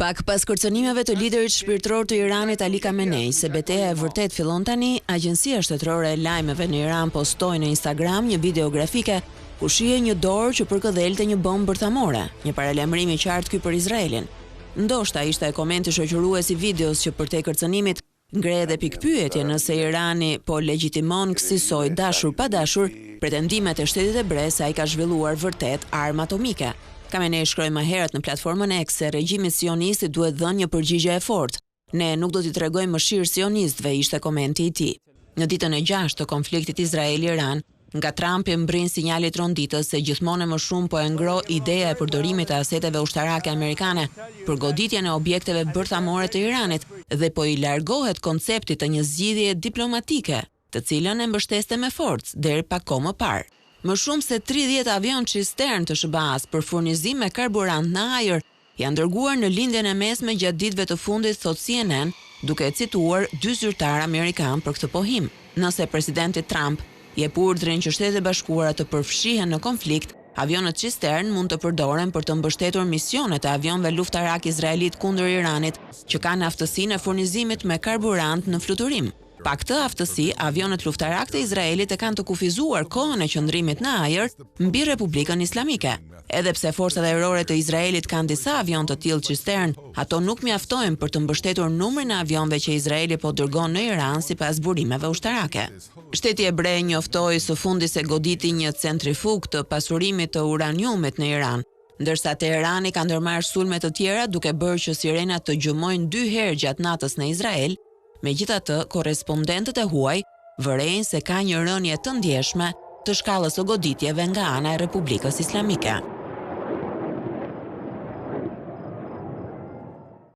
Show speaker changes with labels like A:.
A: Pak pas kërcënimeve të liderit shpirtëror të Iranit Ali Khamenei se betejë e vërtet fillon tani, Agjencia Shtetërore e Lajmeve në Iran postoi në Instagram një video grafike ku shihej një dorë që përkëdhelte një bombë bërthamore, një paralajmërim i qartë ky për Izraelin. Ndoshta ishte komenti shoqërues i videos që përtej kërcënimit ngre edhe pikpyetje nëse Irani po legjitimon kësaj dashur pa dashur pretendimet e Shtetit Hebre se ai ka zhvilluar vërtet armë atomike. Khamenei shkroi më herët në platformën X se regjimi sionist duhet dhënë një përgjigje e fortë. Ne nuk do t'i tregojmë mëshirë sionistëve, ishte komenti i tij. Në ditën e 6 të konfliktit Izrael-Iran, nga Trumpi mbrin sinjalit ronditës se gjithmonë më shumë po e ngro ideja e përdorimit të aseteve ushtarake amerikane për goditjen e objekteve bërthamore të Iranit dhe po i largohet konceptit të një zgjidhje diplomatike, të cilën e mbështeste me forcë deri pak kohë më parë. Më shumë se 30 avion cistern të SBA-s për furnizim me karburant në ajër janë dërguar në lindjen e mesme gjatë ditëve të fundit, thot CNN, duke cituar 2 zyrtar amerikan për këtë pohim. Nëse presidenti Trump jep urdhrin që Shtetet e Bashkuara të përfshihen në konflikt, avionët cistern mund të përdoren për të mbështetur misionet e avionëve luftarak izraelit kundër Iranit, që kanë aftësinë e furnizimit me karburant në fluturim. Pa këtë aftësi, avionët luftarak të Izraelit e kanë të kufizuar kohën e qëndrimit në ajër mbi Republikën Islamike. Edhe pse forcat ajrore të Izraelit kanë disa avion të tillë cistern, ato nuk mjaftojnë për të mbështetur numrin e avionëve që Izraeli po dërgon në Iran sipas burimeve ushtarake. Shteti Hebrej njoftoi së fundi se goditi një centrifug të pasurimit të uraniumit në Iran, ndërsa Teherani ka ndërmarrë sulme të tjera duke bërë që sirenat të gjumojnë 2 herë gjatë natës në Izrael. Megjithatë, korrespondentët e huaj vërejnë se ka një rënje të ndjeshme të shkallës së goditjeve nga ana e Republikës Islamike.